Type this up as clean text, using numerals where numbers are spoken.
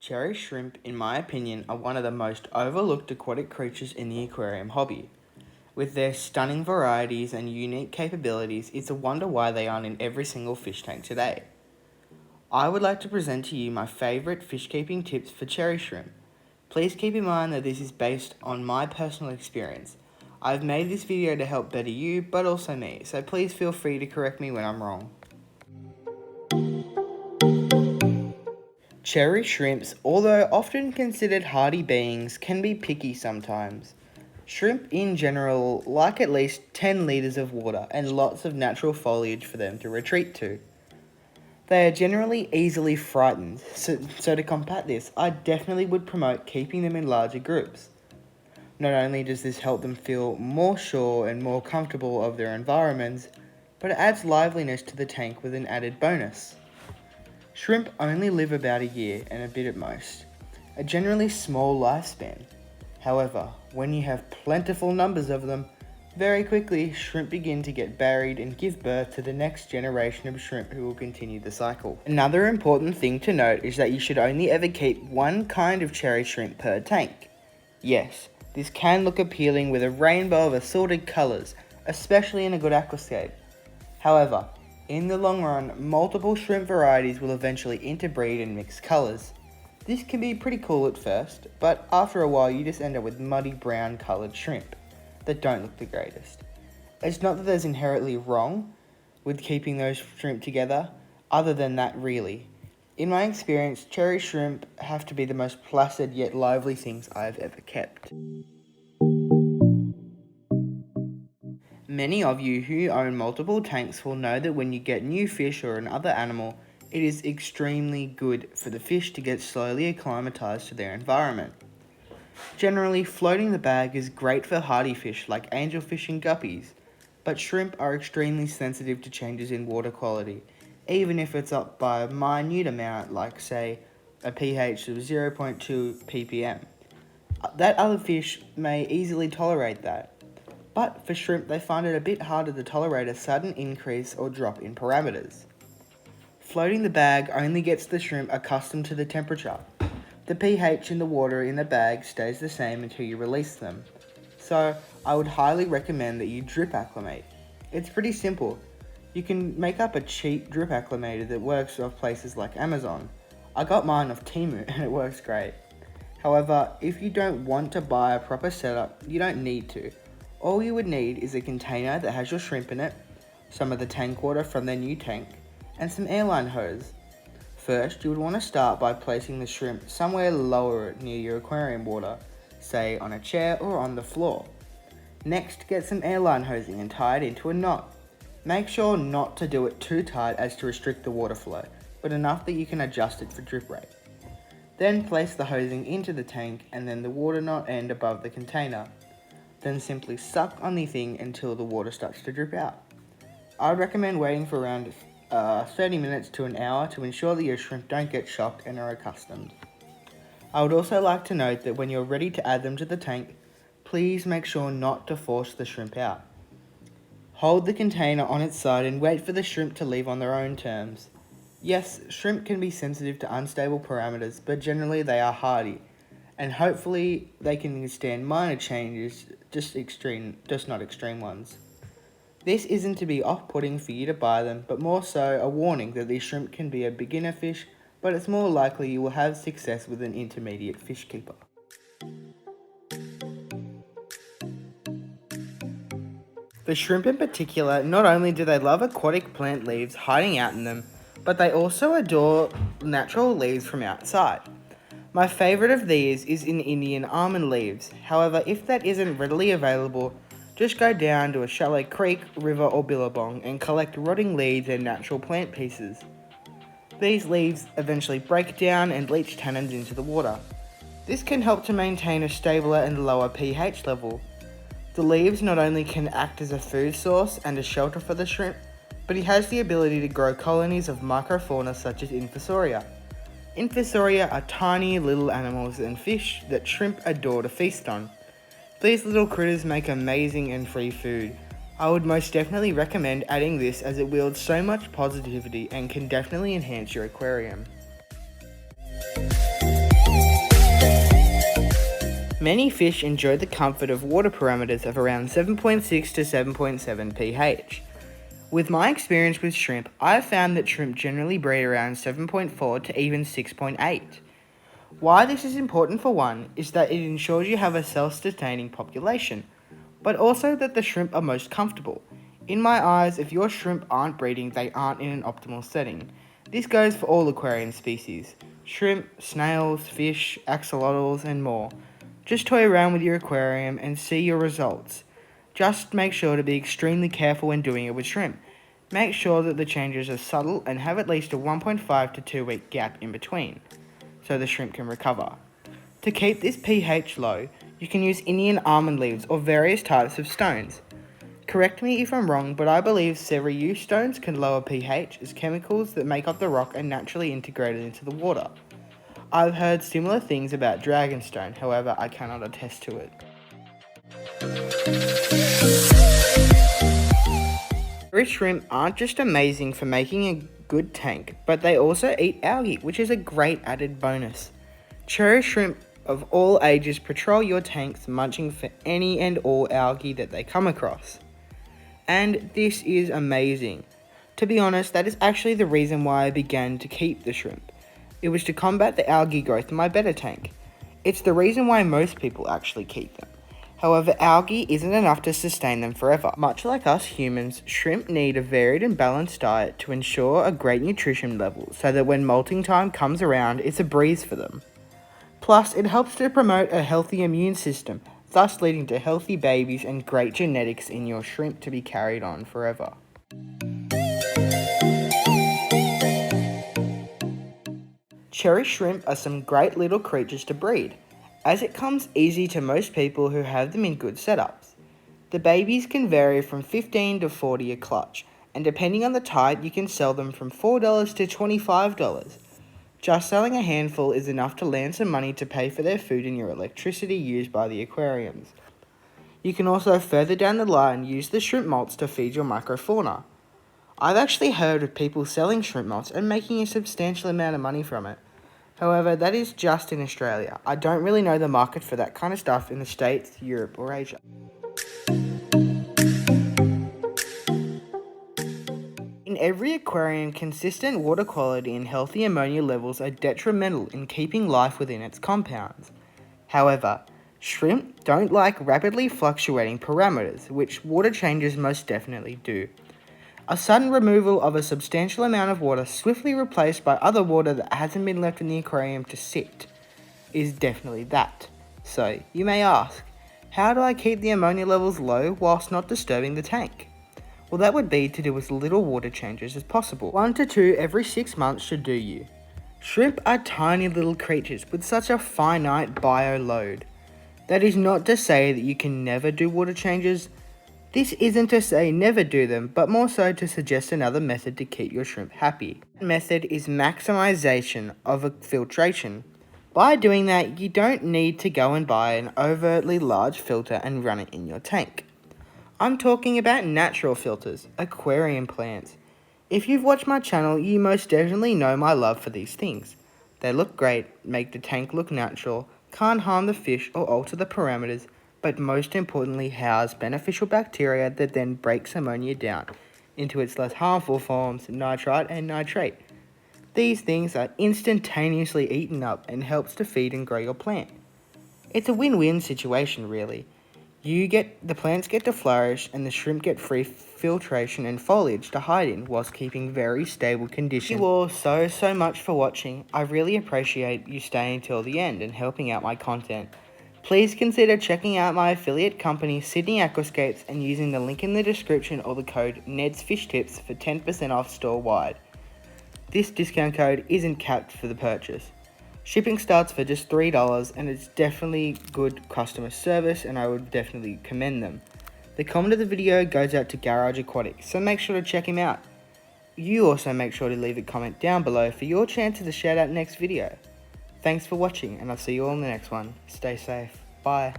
Cherry shrimp, in my opinion, are one of the most overlooked aquatic creatures in the aquarium hobby. With their stunning varieties and unique capabilities, it's a wonder why they aren't in every single fish tank today. I would like to present to you my favourite fish keeping tips for cherry shrimp. Please keep in mind that this is based on my personal experience. I've made this video to help better you, but also me, so please feel free to correct me when I'm wrong. Cherry shrimps, although often considered hardy beings, can be picky sometimes. Shrimp in general like at least 10 litres of water and lots of natural foliage for them to retreat to. They are generally easily frightened, so to combat this, I definitely would promote keeping them in larger groups. Not only does this help them feel more sure and more comfortable of their environments, but it adds liveliness to the tank with an added bonus. Shrimp only live about a year and a bit at most, a generally small lifespan. However, when you have plentiful numbers of them, very quickly shrimp begin to get buried and give birth to the next generation of shrimp who will continue the cycle. Another important thing to note is that you should only ever keep one kind of cherry shrimp per tank. Yes, this can look appealing with a rainbow of assorted colours, especially in a good aquascape. However, in the long run, multiple shrimp varieties will eventually interbreed and mix colours. This can be pretty cool at first, but after a while you just end up with muddy brown coloured shrimp that don't look the greatest. It's not that there's inherently wrong with keeping those shrimp together, other than that really. In my experience, cherry shrimp have to be the most placid yet lively things I've ever kept. Many of you who own multiple tanks will know that when you get new fish or another animal, it is extremely good for the fish to get slowly acclimatized to their environment. Generally, floating the bag is great for hardy fish like angelfish and guppies, but shrimp are extremely sensitive to changes in water quality, even if it's up by a minute amount like, say, a pH of 0.2 ppm. That other fish may easily tolerate that, but for shrimp they find it a bit harder to tolerate a sudden increase or drop in parameters. Floating the bag only gets the shrimp accustomed to the temperature. The pH in the water in the bag stays the same until you release them, so I would highly recommend that you drip acclimate. It's pretty simple. You can make up a cheap drip acclimator that works off places like Amazon. I got mine off Temu and it works great. However, if you don't want to buy a proper setup, you don't need to. All you would need is a container that has your shrimp in it, some of the tank water from their new tank, and some airline hose. First, you would want to start by placing the shrimp somewhere lower near your aquarium water, say on a chair or on the floor. Next, get some airline hosing and tie it into a knot. Make sure not to do it too tight as to restrict the water flow, but enough that you can adjust it for drip rate. Then place the hosing into the tank and then the water knot end above the container. Then simply suck on the thing until the water starts to drip out. I would recommend waiting for around 30 minutes to an hour to ensure that your shrimp don't get shocked and are accustomed. I would also like to note that when you're ready to add them to the tank, please make sure not to force the shrimp out. Hold the container on its side and wait for the shrimp to leave on their own terms. Yes, shrimp can be sensitive to unstable parameters, but generally they are hardy, and hopefully they can withstand minor changes, just not extreme ones. This isn't to be off-putting for you to buy them, but more so a warning that these shrimp can be a beginner fish, but it's more likely you will have success with an intermediate fish keeper. The shrimp in particular, not only do they love aquatic plant leaves hiding out in them, but they also adore natural leaves from outside. My favourite of these is in Indian almond leaves. However, if that isn't readily available, just go down to a shallow creek, river or billabong and collect rotting leaves and natural plant pieces. These leaves eventually break down and leach tannins into the water. This can help to maintain a stabler and lower pH level. The leaves not only can act as a food source and a shelter for the shrimp, but it has the ability to grow colonies of microfauna such as Infusoria. Infusoria are tiny little animals and fish that shrimp adore to feast on. These little critters make amazing and free food. I would most definitely recommend adding this as it wields so much positivity and can definitely enhance your aquarium. Many fish enjoy the comfort of water parameters of around 7.6 to 7.7 pH. With my experience with shrimp, I have found that shrimp generally breed around 7.4 to even 6.8. Why this is important for one is that it ensures you have a self-sustaining population, but also that the shrimp are most comfortable. In my eyes, if your shrimp aren't breeding, they aren't in an optimal setting. This goes for all aquarium species: shrimp, snails, fish, axolotls, and more. Just toy around with your aquarium and see your results. Just make sure to be extremely careful when doing it with shrimp. Make sure that the changes are subtle and have at least a 1.5 to 2 week gap in between, so the shrimp can recover. To keep this pH low, you can use Indian almond leaves or various types of stones. Correct me if I'm wrong, but I believe Ceriu stones can lower pH as chemicals that make up the rock are naturally integrated into the water. I've heard similar things about dragonstone, however I cannot attest to it. Cherry shrimp aren't just amazing for making a good tank, but they also eat algae, which is a great added bonus. Cherry shrimp of all ages patrol your tanks, munching for any and all algae that they come across. And this is amazing. To be honest, that is actually the reason why I began to keep the shrimp. It was to combat the algae growth in my betta tank. It's the reason why most people actually keep them. However, algae isn't enough to sustain them forever. Much like us humans, shrimp need a varied and balanced diet to ensure a great nutrition level so that when molting time comes around, it's a breeze for them. Plus, it helps to promote a healthy immune system, thus leading to healthy babies and great genetics in your shrimp to be carried on forever. Cherry shrimp are some great little creatures to breed, as it comes easy to most people who have them in good setups. The babies can vary from $15 to $40 a clutch, and depending on the type you can sell them from $4 to $25. Just selling a handful is enough to land some money to pay for their food and your electricity used by the aquariums. You can also further down the line use the shrimp molts to feed your microfauna. I've actually heard of people selling shrimp molts and making a substantial amount of money from it. However, that is just in Australia. I don't really know the market for that kind of stuff in the States, Europe, or Asia. In every aquarium, consistent water quality and healthy ammonia levels are detrimental in keeping life within its compounds. However, shrimp don't like rapidly fluctuating parameters, which water changes most definitely do. A sudden removal of a substantial amount of water swiftly replaced by other water that hasn't been left in the aquarium to sit is definitely that. So, you may ask, how do I keep the ammonia levels low whilst not disturbing the tank? Well, that would be to do as little water changes as possible. 1 to 2 every 6 months should do you. Shrimp are tiny little creatures with such a finite bio load. That is not to say that you can never do water changes. This isn't to say never do them, but more so to suggest another method to keep your shrimp happy. The method is maximization of a filtration. By doing that, you don't need to go and buy an overtly large filter and run it in your tank. I'm talking about natural filters, aquarium plants. If you've watched my channel, you most definitely know my love for these things. They look great, make the tank look natural, can't harm the fish or alter the parameters, but most importantly house beneficial bacteria that then breaks ammonia down into its less harmful forms, nitrite and nitrate. These things are instantaneously eaten up and helps to feed and grow your plant. It's a win-win situation really. The plants get to flourish and the shrimp get free filtration and foliage to hide in whilst keeping very stable conditions. Thank you all so much for watching. I really appreciate you staying till the end and helping out my content. Please consider checking out my affiliate company Sydney Aquascapes and using the link in the description or the code NEDSFishTips for 10% off store-wide. This discount code isn't capped for the purchase. Shipping starts for just $3 and it's definitely good customer service and I would definitely commend them. The comment of the video goes out to Garage Aquatics, so make sure to check him out. You also make sure to leave a comment down below for your chance of a shout out next video. Thanks for watching and I'll see you all in the next one. Stay safe. Bye.